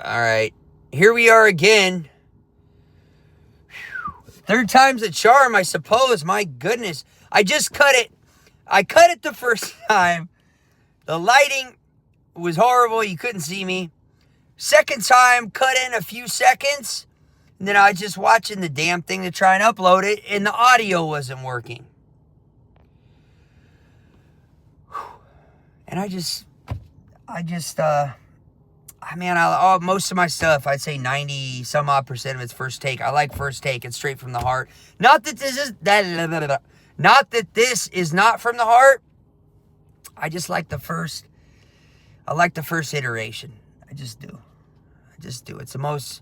All right. Here we are again. Third time's a charm, I suppose. My goodness. I just cut it. I cut it the first time. The lighting was horrible. You couldn't see me. Second time, cut in a few seconds. And then I was just watching the damn thing to try and upload it, and the audio wasn't working. And most of my stuff, I'd say 90 some odd percent of it's first take. I like first take. It's straight from the heart. Not that this is not from the heart. I just like the first iteration. I just do. It's the most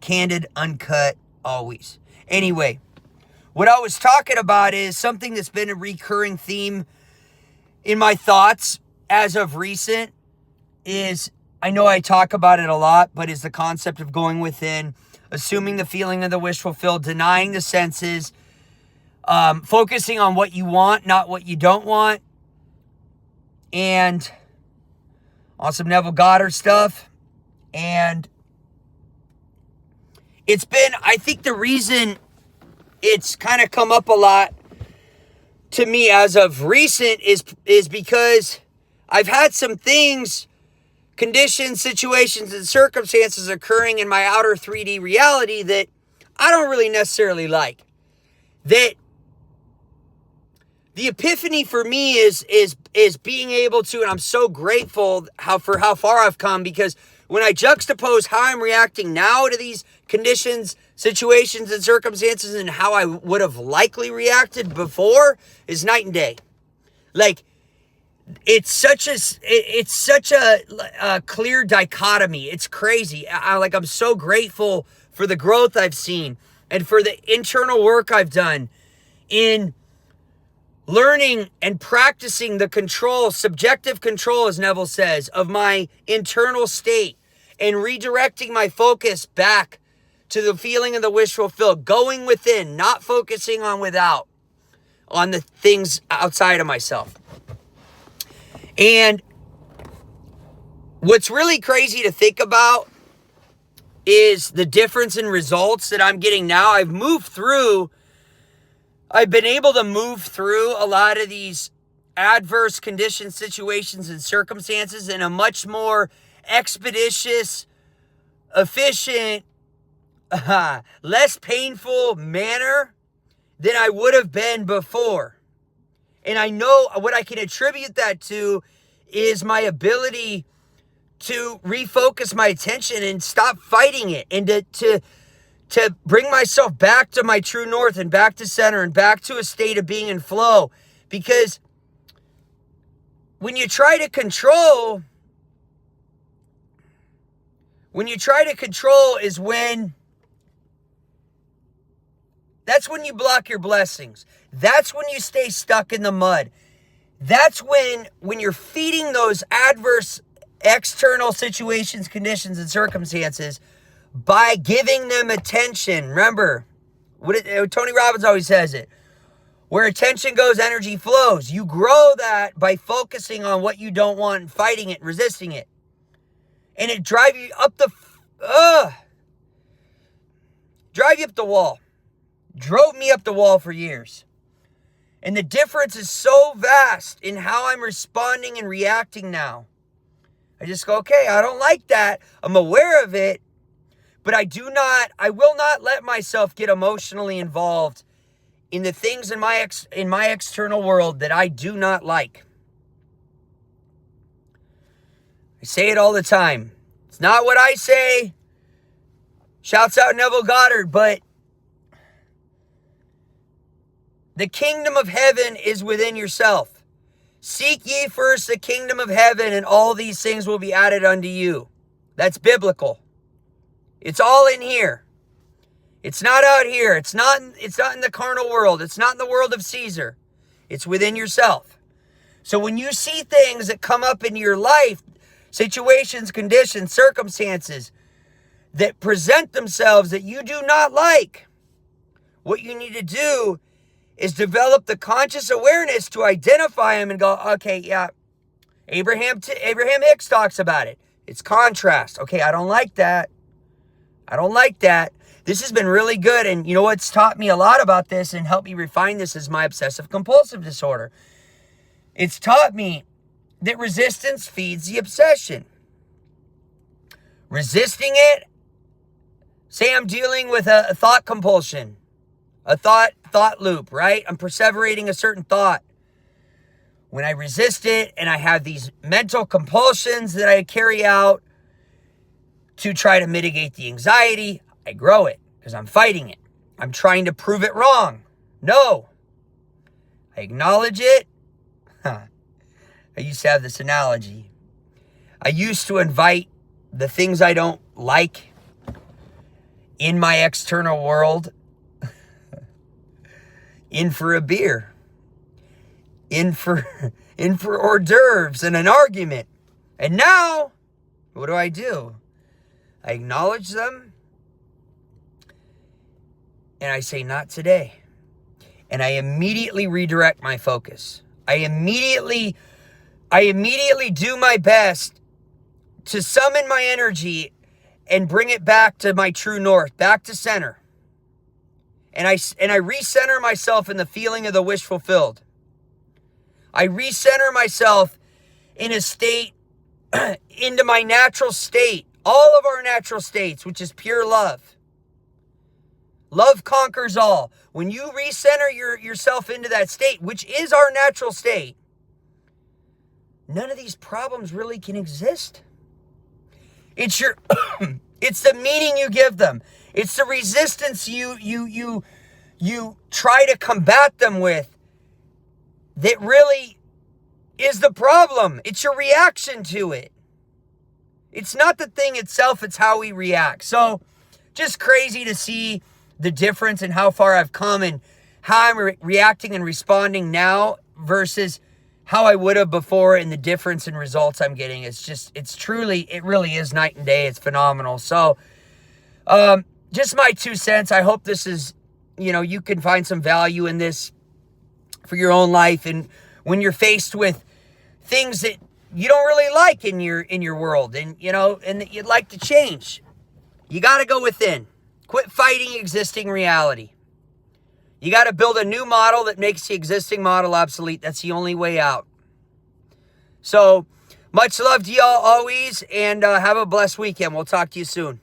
candid, uncut, always. Anyway, what I was talking about is something that's been a recurring theme in my thoughts as of recent is, I know I talk about it a lot, but is the concept of going within, assuming the feeling of the wish fulfilled, denying the senses, focusing on what you want, not what you don't want, and on some Neville Goddard stuff. And it's been, I think the reason it's kind of come up a lot to me as of recent is because I've had some things, conditions, situations, and circumstances occurring in my outer 3D reality that I don't really necessarily like. That the epiphany for me is being able to, and I'm so grateful for how far I've come, because when I juxtapose how I'm reacting now to these conditions, situations, and circumstances and how I would have likely reacted before is night and day. Like, it's such a clear dichotomy. It's crazy. I'm so grateful for the growth I've seen and for the internal work I've done in learning and practicing the control, subjective control, as Neville says, of my internal state, and redirecting my focus back to the feeling of the wish fulfilled, going within, not focusing on without, on the things outside of myself. And what's really crazy to think about is the difference in results that I'm getting now. I've been able to move through a lot of these adverse conditions, situations, and circumstances in a much more expeditious, efficient, less painful manner than I would have been before. And I know what I can attribute that to is my ability to refocus my attention and stop fighting it, and to bring myself back to my true north and back to center and back to a state of being in flow. Because when you try to control is that's when you block your blessings. That's when you stay stuck in the mud. That's when you're feeding those adverse external situations, conditions, and circumstances by giving them attention. Remember, Tony Robbins always says it. Where attention goes, energy flows. You grow that by focusing on what you don't want and fighting it, resisting it. And it drive you up the wall. Drove me up the wall for years. And the difference is so vast in how I'm responding and reacting now. I just go, okay, I don't like that. I'm aware of it, but I will not let myself get emotionally involved in the things in my external world that I do not like. I say it all the time. It's not what I say. Shouts out Neville Goddard, but the kingdom of heaven is within yourself. Seek ye first the kingdom of heaven, and all these things will be added unto you. That's biblical. It's all in here. It's not out here. It's not in the carnal world. It's not in the world of Caesar. It's within yourself. So when you see things that come up in your life, situations, conditions, circumstances that present themselves that you do not like, what you need to do is develop the conscious awareness to identify them and go, okay, yeah, Abraham Hicks talks about it. It's contrast. Okay, I don't like that. I don't like that. This has been really good. And you know what's taught me a lot about this and helped me refine this is my obsessive compulsive disorder. It's taught me that resistance feeds the obsession. Resisting it, say I'm dealing with a thought compulsion, a thought loop, right? I'm perseverating a certain thought. When I resist it and I have these mental compulsions that I carry out to try to mitigate the anxiety, I grow it because I'm fighting it. I'm trying to prove it wrong. No. I acknowledge it. I used to have this analogy. I used to invite the things I don't like in my external world in for a beer, in for hors d'oeuvres and an argument. And now, what do? I acknowledge them and I say, not today. And I immediately redirect my focus. I immediately do my best to summon my energy and bring it back to my true north, back to center. And I recenter myself in the feeling of the wish fulfilled. I recenter myself in a state, into my natural state, all of our natural states, which is pure love. Love conquers all. When you recenter yourself into that state, which is our natural state, none of these problems really can exist. It's it's the meaning you give them. It's the resistance you try to combat them with that really is the problem. It's your reaction to it. It's not the thing itself, it's how we react. So, just crazy to see the difference and how far I've come and how I'm reacting and responding now versus how I would have before, and the difference in results I'm getting. It really is night and day. It's phenomenal. So, just my 2 cents. I hope this is, you can find some value in this for your own life. And when you're faced with things that you don't really like in your world, and, and that you'd like to change, you got to go within. Quit fighting existing reality. You got to build a new model that makes the existing model obsolete. That's the only way out. So, much love to y'all always, and have a blessed weekend. We'll talk to you soon.